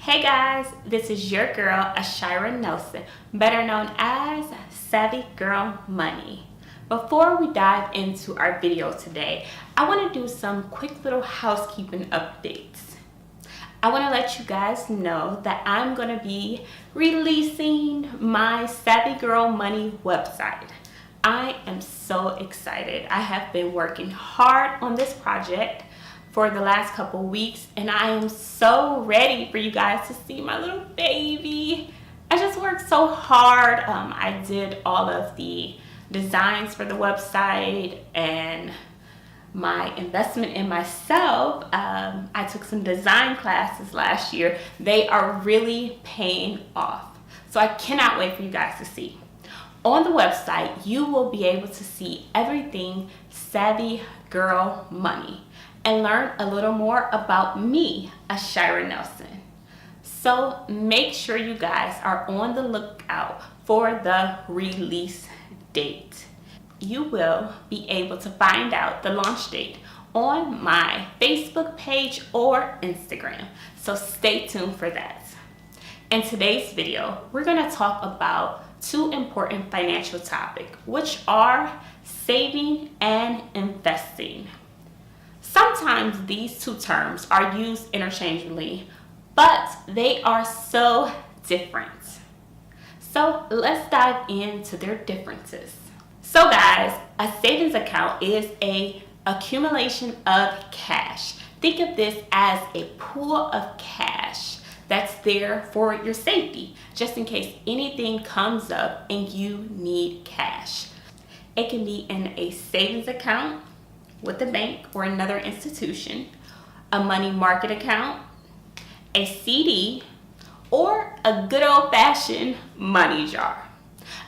Hey guys, this is your girl, Ashira Nelson, better known as Savvy Girl Money. Before we dive into our video today, I want to do some quick little housekeeping updates. I want to let you guys know that I'm going to be releasing my Savvy Girl Money website. I am so excited. I have been working hard on this project for the last couple weeks, and I am so ready for you guys to see my little baby. I just worked so hard. I did all of the designs for the website and my investment in myself. I took some design classes last year. They are really paying off. So I cannot wait for you guys to see. On the website, you will be able to see everything Savvy Girl Money and learn a little more about me, Ashira Nelson. So make sure you guys are on the lookout for the release date. You will be able to find out the launch date on my Facebook page or Instagram. So stay tuned for that. In today's video, we're going to talk about two important financial topics, which are saving and investing. Sometimes these two terms are used interchangeably, but they are so different. So let's dive into their differences. So guys, a savings account is an accumulation of cash. Think of this as a pool of cash that's there for your safety, just in case anything comes up and you need cash. It can be in a savings account with a bank or another institution, a money market account, a CD, or a good old-fashioned money jar.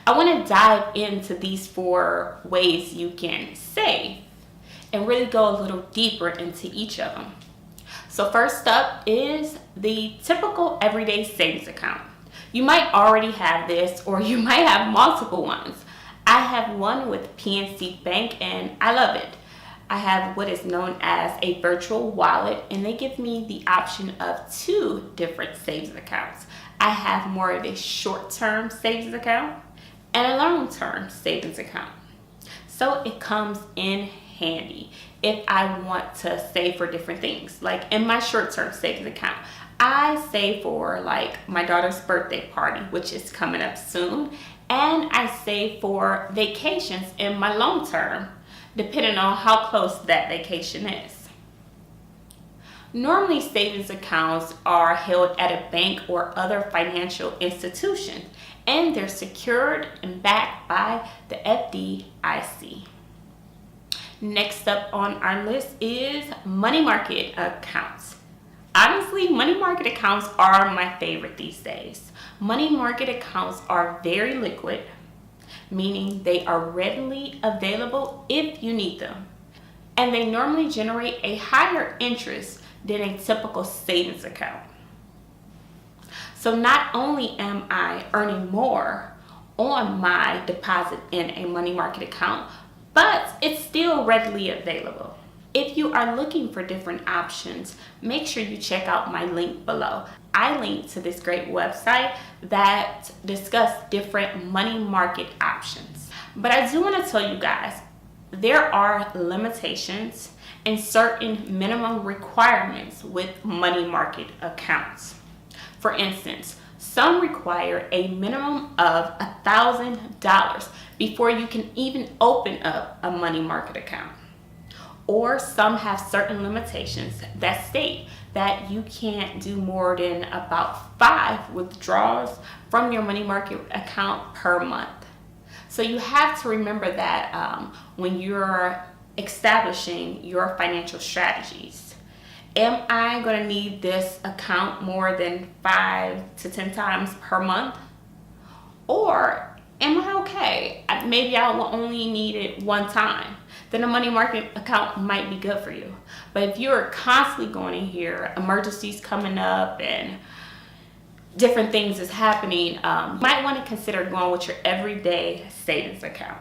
I want to dive into these 4 ways you can save and really go a little deeper into each of them. So first up is the typical everyday savings account. You might already have this, or you might have multiple ones. I have one with PNC Bank and I love it. I have what is known as a virtual wallet, and they give me the option of 2 different savings accounts. I have more of a short-term savings account and a long-term savings account. So it comes in handy if I want to save for different things. Like in my short-term savings account, I save for like my daughter's birthday party, which is coming up soon, and I save for vacations in my long-term, depending on how close that vacation is. Normally, savings accounts are held at a bank or other financial institution, and they're secured and backed by the FDIC. Next up on our list is money market accounts. Honestly, money market accounts are my favorite these days. Money market accounts are very liquid, meaning they are readily available if you need them. And they normally generate a higher interest than a typical savings account. So not only am I earning more on my deposit in a money market account, but it's still readily available. If you are looking for different options, make sure you check out my link below. I link to this great website that discuss different money market options. But I do want to tell you guys, there are limitations and certain minimum requirements with money market accounts. For instance, some require a minimum of $1,000 before you can even open up a money market account. Or some have certain limitations that state that you can't do more than about 5 withdrawals from your money market account per month. So you have to remember that when you're establishing your financial strategies. Am I going to need this account more than 5 to 10 times per month? Or am I okay? Maybe I will only need it 1 time. Then a money market account might be good for you. But if you're constantly going in here, emergencies coming up and different things is happening, you might want to consider going with your everyday savings account.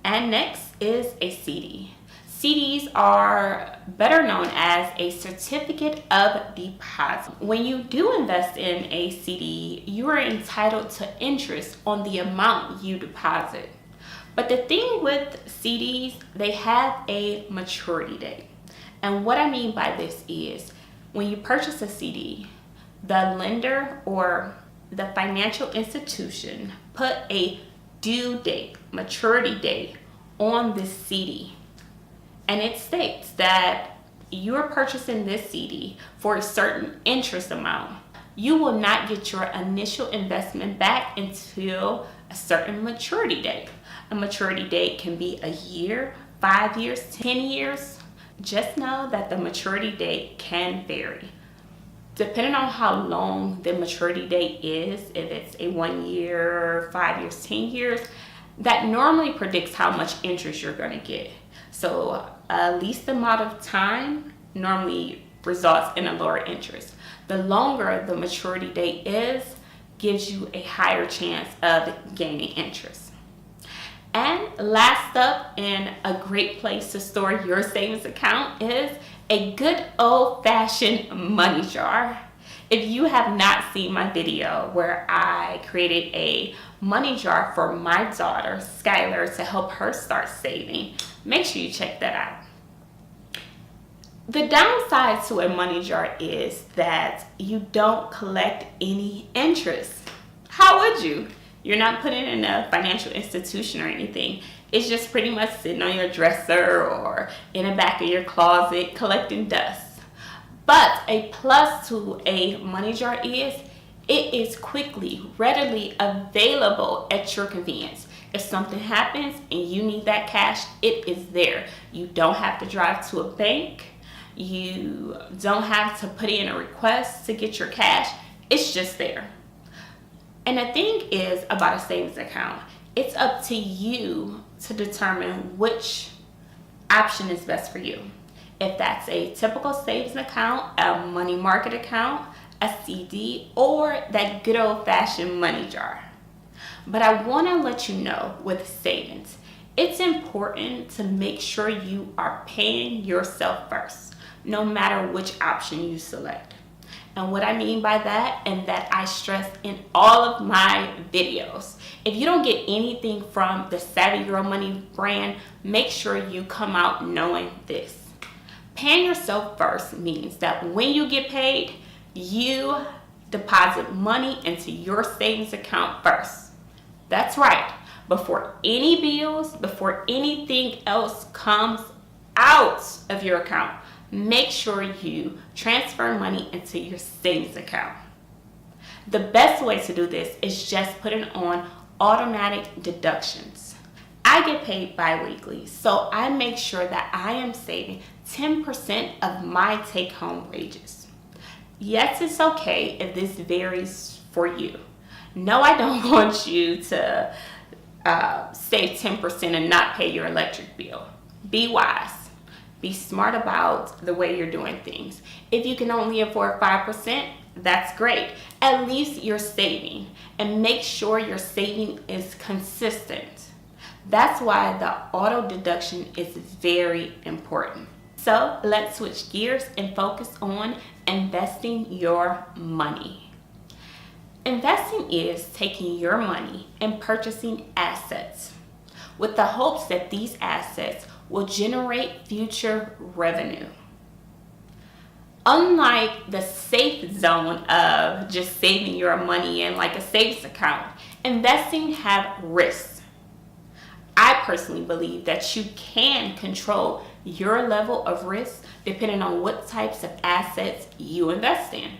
And next is a CD. CDs are better known as a certificate of deposit. When you do invest in a CD, you are entitled to interest on the amount you deposit. But the thing with CDs, they have a maturity date. And what I mean by this is when you purchase a CD, the lender or the financial institution put a due date, maturity date on this CD. And it states that you're purchasing this CD for a certain interest amount. You will not get your initial investment back until a certain maturity date. A maturity date can be a year, 5 years, 10 years. Just know that the maturity date can vary. Depending on how long the maturity date is, if it's a 1 year, 5 years, 10 years, that normally predicts how much interest you're going to get. So least amount of time normally results in a lower interest. The longer the maturity date is, gives you a higher chance of gaining interest. And last up, and a great place to store your savings account is a good old-fashioned money jar. If you have not seen my video where I created a money jar for my daughter, Skylar, to help her start saving, make sure you check that out. The downside to a money jar is that you don't collect any interest. How would you? You're not putting it in a financial institution or anything. It's just pretty much sitting on your dresser or in the back of your closet collecting dust. But a plus to a money jar is it is quickly, readily available at your convenience. If something happens and you need that cash, it is there. You don't have to drive to a bank. You don't have to put in a request to get your cash. It's just there. And the thing is about a savings account, it's up to you to determine which option is best for you. If that's a typical savings account, a money market account, a CD, or that good old-fashioned money jar. But I want to let you know with savings, it's important to make sure you are paying yourself first, no matter which option you select. And what I mean by that, and that I stress in all of my videos, if you don't get anything from the Savvy Girl Money brand, make sure you come out knowing this. Paying yourself first means that when you get paid, you deposit money into your savings account first. That's right. Before any bills, before anything else comes out of your account, make sure you transfer money into your savings account. The best way to do this is just putting on automatic deductions. I get paid bi-weekly, so I make sure that I am saving 10% of my take-home wages. Yes, it's okay if this varies for you. No, I don't want you to save 10% and not pay your electric bill. Be wise. Be smart about the way you're doing things. If you can only afford 5%, that's great. At least you're saving, and make sure your saving is consistent. That's why the auto deduction is very important. So let's switch gears and focus on investing your money. Investing is taking your money and purchasing assets with the hopes that these assets will generate future revenue. Unlike the safe zone of just saving your money in like a savings account, investing have risks. I personally believe that you can control your level of risk depending on what types of assets you invest in.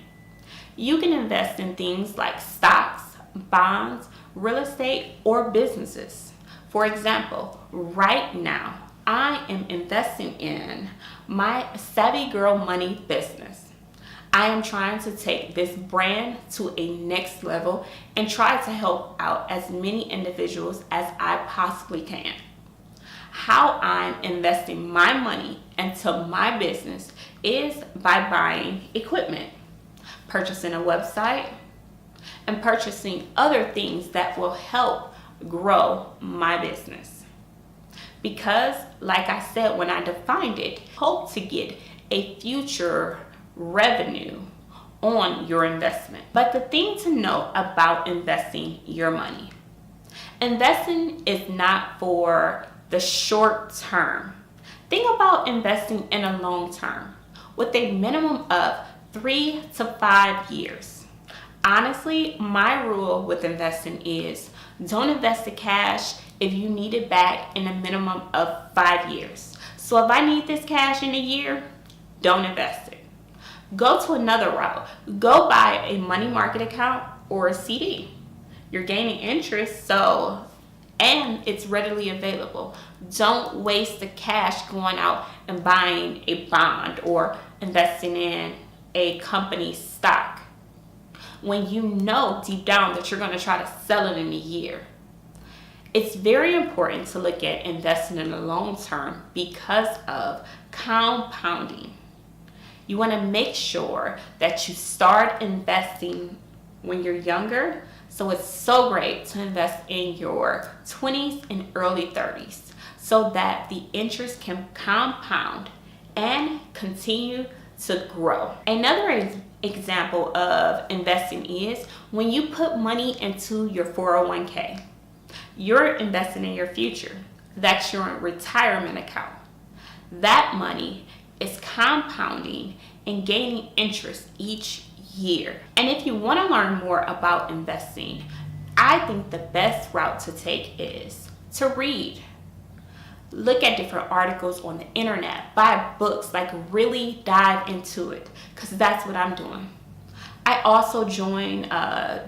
You can invest in things like stocks, bonds, real estate, or businesses. For example, right now, I am investing in my Savvy Girl Money business. I am trying to take this brand to a next level and try to help out as many individuals as I possibly can. How I'm investing my money into my business is by buying equipment, purchasing a website, and purchasing other things that will help grow my business. because, like I said when I defined it, hope to get a future revenue on your investment. But the thing to know about investing your money, investing is not for the short term. Think about investing in a long term with a minimum of 3 to 5 years. Honestly, my rule with investing is don't invest the cash if you need it back in a minimum of 5 years. So if I need this cash in a year, don't invest it. Go to another route. Go buy a money market account or a CD. You're gaining interest, and it's readily available. Don't waste the cash going out and buying a bond or investing in a company's stock when you know deep down that you're going to try to sell it in a year. It's very important to look at investing in the long term because of compounding. You want to make sure that you start investing when you're younger. So it's so great to invest in your 20s and early 30s so that the interest can compound and continue to grow. Another example of investing is when you put money into your 401k. You're investing in your future. That's your retirement account. That money is compounding and gaining interest each year. And if you want to learn more about investing, I think the best route to take is to read. Look at different articles on the internet, buy books, like really dive into it, because that's what I'm doing. I also join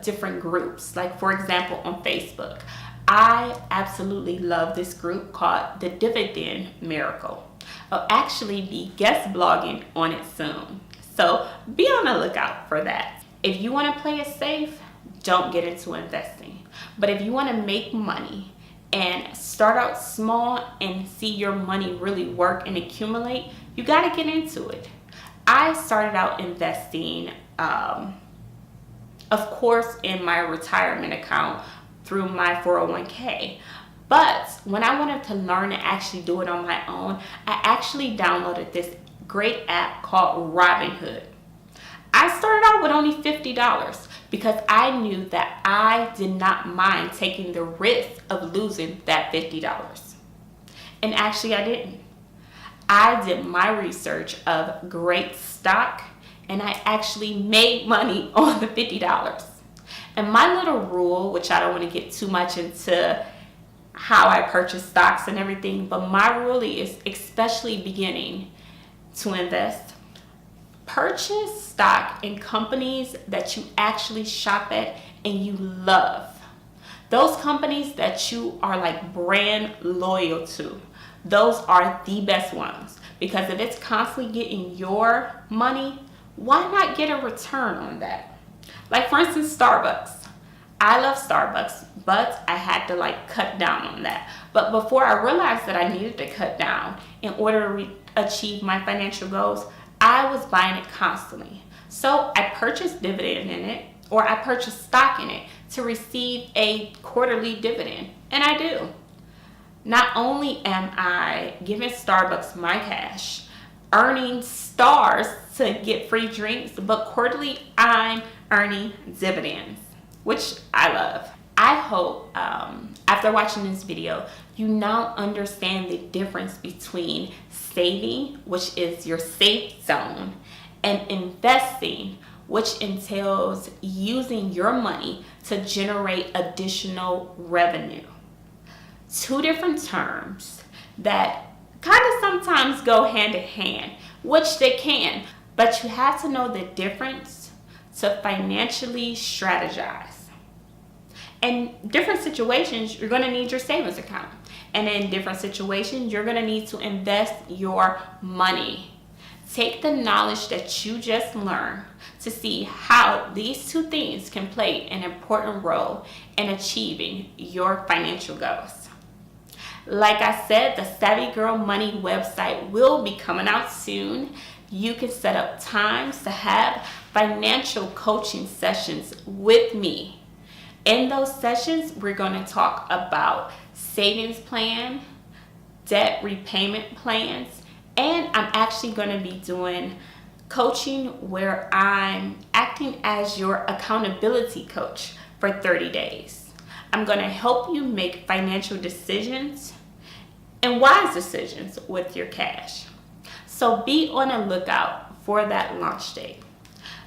different groups, like for example on Facebook. I absolutely love this group called The Dividend Miracle. I'll actually be guest blogging on it soon. So be on the lookout for that. If you want to play it safe, don't get into investing. But if you want to make money and start out small and see your money really work and accumulate, you got to get into it. I started out investing, of course, in my retirement account through my 401k. But when I wanted to learn and actually do it on my own, I actually downloaded this great app called Robinhood. I started out with only $50 because I knew that I did not mind taking the risk of losing that $50. And actually I didn't. I did my research of great stock and I actually made money on the $50. And my little rule, which I don't want to get too much into how I purchase stocks and everything, but my rule is, especially beginning to invest, purchase stock in companies that you actually shop at and you love. Those companies that you are like brand loyal to, those are the best ones. Because if it's constantly getting your money, why not get a return on that? Like for instance, Starbucks. I love Starbucks, but I had to like cut down on that. But before I realized that I needed to cut down in order to achieve my financial goals, I was buying it constantly. So I purchased dividend in it, or I purchased stock in it to receive a quarterly dividend. And I do. Not only am I giving Starbucks my cash, earning stars to get free drinks, but quarterly I'm earning dividends, which I love. I hope after watching this video, you now understand the difference between saving, which is your safe zone, and investing, which entails using your money to generate additional revenue. Two different terms that kind of sometimes go hand in hand, which they can, but you have to know the difference to financially strategize. In different situations, you're going to need your savings account. And in different situations, you're going to need to invest your money. Take the knowledge that you just learned to see how these two things can play an important role in achieving your financial goals. Like I said, the Savvy Girl Money website will be coming out soon. You can set up times to have financial coaching sessions with me. In those sessions, we're going to talk about savings plan, debt repayment plans, and I'm actually going to be doing coaching where I'm acting as your accountability coach for 30 days. I'm going to help you make financial decisions and wise decisions with your cash. So be on the lookout for that launch date.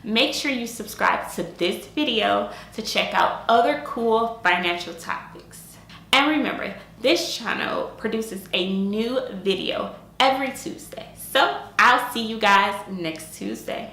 Make sure you subscribe to this video to check out other cool financial topics. And remember, this channel produces a new video every Tuesday. So I'll see you guys next Tuesday.